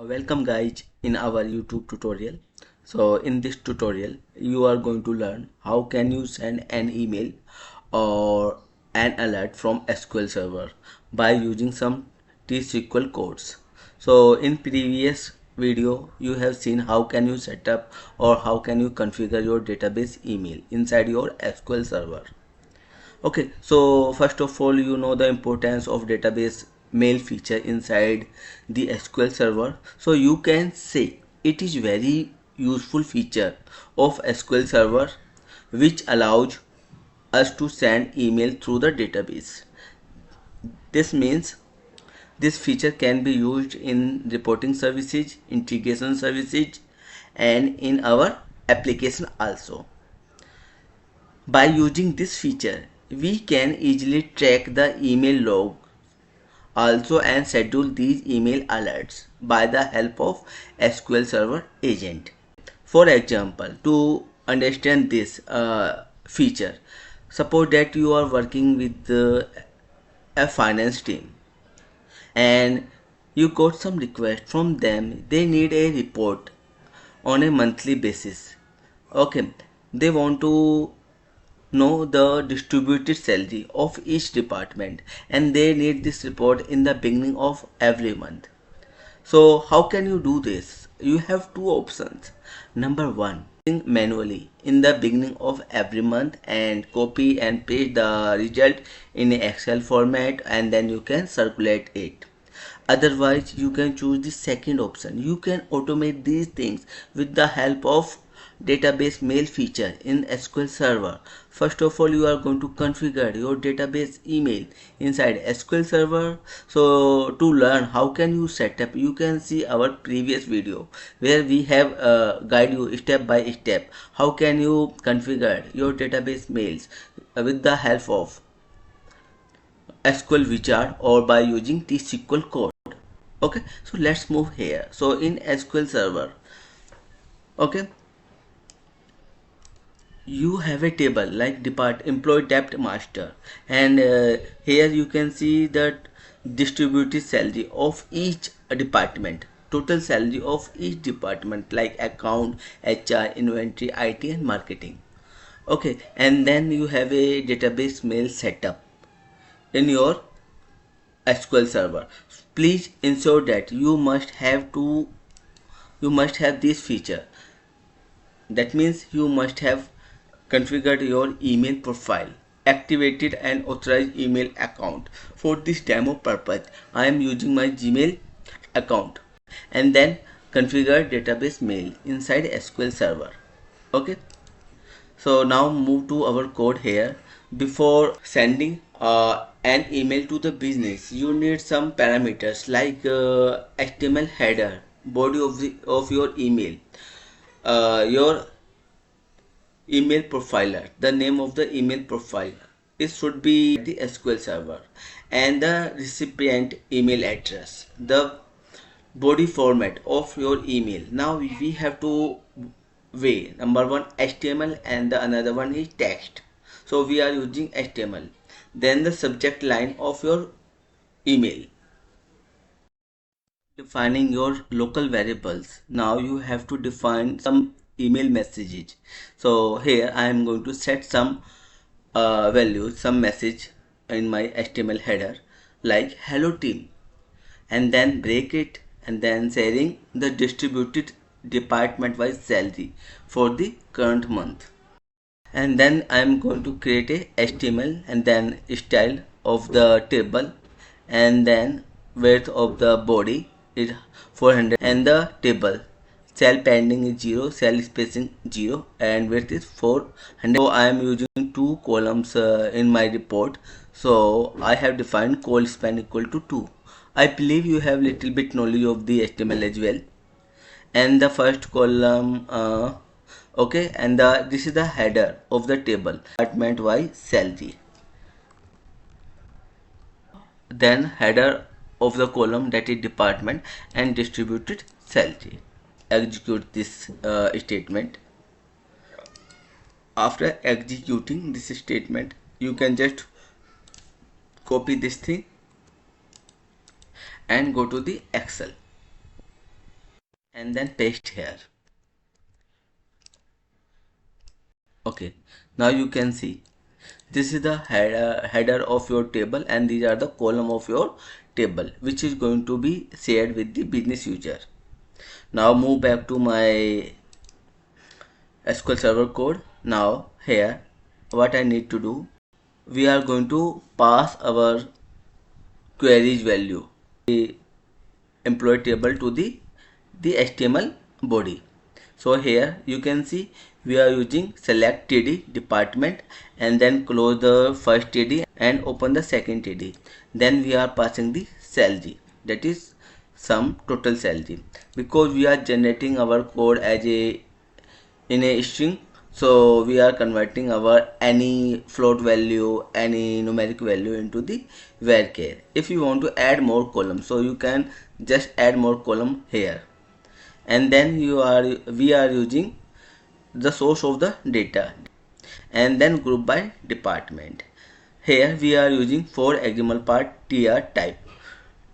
Welcome guys in our YouTube tutorial. So in this tutorial you are going to learn how can you send an email or an alert from SQL Server by using some T-SQL codes. So in previous video you have seen how can you set up or how can you configure your database email inside your SQL Server. Okay, so first of all, you know the importance of database mail feature inside the SQL Server. So you can say it is very useful feature of SQL Server which allows us to send email through the database. This means this feature can be used in reporting services, integration services, and in our application also. By using this feature, we can easily track the email log also and schedule these email alerts by the help of SQL Server agent. For example, to understand this feature, suppose that you are working with a finance team and you got some request from them. They need a report on a monthly basis. Okay, they want to know the distributed salary of each department and they need this report in the beginning of every month. So how can you do this? You have two options. Number one, manually in the beginning of every month and copy and paste the result in a Excel format and then you can circulate it. Otherwise you can choose the second option. You can automate these things with the help of database mail feature in SQL Server. First of all, you are going to configure your database email inside SQL Server. So to learn how can you set up, you can see our previous video where we have guide you step by step how can you configure your database mails with the help of SQL wizard or by using T-SQL code. Okay, so let's move here. So in SQL Server, okay, you have a table like employee debt master and here you can see that distributed salary of each department, total salary of each department like account, HR, inventory, IT and marketing. Okay, and then you have a database mail setup in your SQL Server. Please ensure that you must have this feature. That means you must have configured your email profile, activated an authorized email account. For this demo purpose, I am using my Gmail account and then configure database mail inside SQL Server. Okay. So now move to our code here. Before sending an email to the business, you need some parameters like HTML header, body of your email, your email profiler, the name of the email profile. It should be the SQL Server and the recipient email address, the body format of your email. Now we have to way number one HTML and the another one is text. So we are using HTML. Then the subject line of your email. Defining your local variables. Now you have to define some email messages. So here I am going to set some values, some message in my HTML header like hello team and then break it and then sharing the distributed department wise salary for the current month. And then I am going to create a HTML and then style of the table and then width of the body is 400 and the table cell padding is 0, cell spacing 0 and width is 400. So I am using two columns in my report. So I have defined col span equal to 2. I believe you have little bit knowledge of the HTML as well. And the first column okay, and this is the header of the table department wise salary, then header of the column that is department and distributed salary. Execute this statement. After executing this statement, you can just copy this thing and go to the Excel. and then paste here. Okay, now you can see this is the header of your table, and these are the column of your table, which is going to be shared with the business user. Now move back to my SQL Server code. Now here what I need to do, we are going to pass our queries value, the employee table, to the HTML body. So here you can see we are using select TD department, and then close the first TD and open the second TD. Then we are passing the salary, that is sum total salary, because we are generating our code as a in a string. So we are converting our any float value, any numeric value into the varchar. If you want to add more columns, so you can just add more column here, and then we are using the source of the data, and then group by department. Here we are using for example part tr type.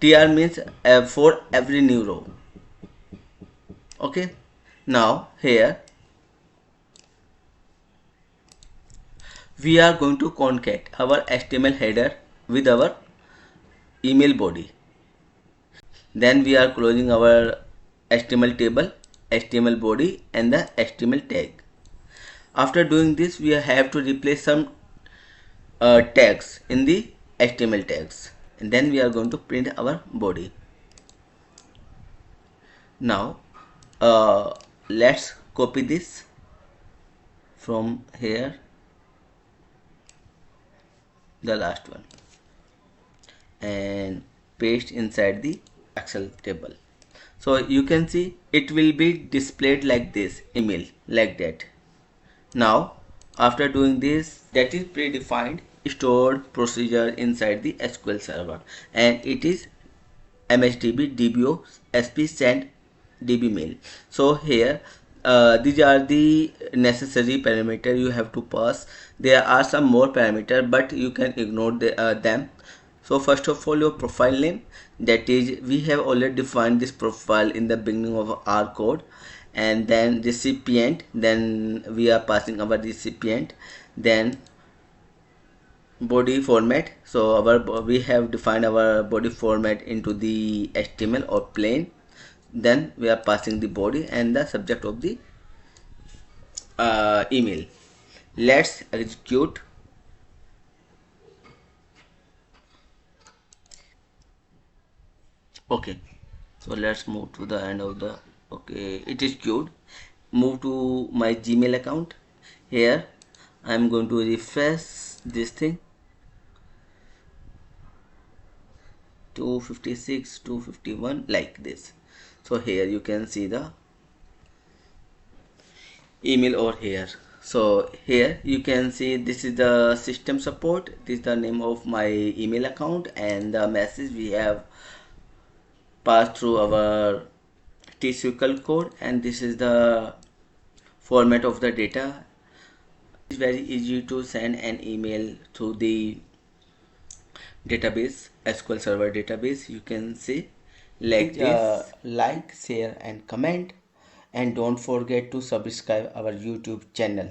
Tr means for every new row. Okay, now here we are going to concat our HTML header with our email body. Then we are closing our HTML table, HTML body, and the HTML tag. After doing this, we have to replace some tags in the HTML tags, and then we are going to print our body. Now let's copy this from here, the last one, and paste inside the Excel table. So you can see it will be displayed like this, email, like that. Now after doing this, that is predefined stored procedure inside the SQL Server, and it is mhdb dbo sp send db mail. So here these are the necessary parameter you have to pass. There are some more parameter, but you can ignore them. So first of all, your profile name, that is we have already defined this profile in the beginning of our code. And then recipient, then we are passing our recipient. Then body format, so we have defined our body format into the HTML or plain. Then we are passing the body and the subject of the email. Let's execute. Okay, so let's move to the end of the, okay, it is queued. Move to my Gmail account. Here I'm going to refresh this thing. 256, 251, like this. So here you can see the email over here. So here you can see this is the system support, this is the name of my email account, and the message we have passed through our T-SQL code, and this is the format of the data. It's very easy to send an email to the database, SQL Server database. You can see like this. Like, share and comment, and don't forget to subscribe our YouTube channel.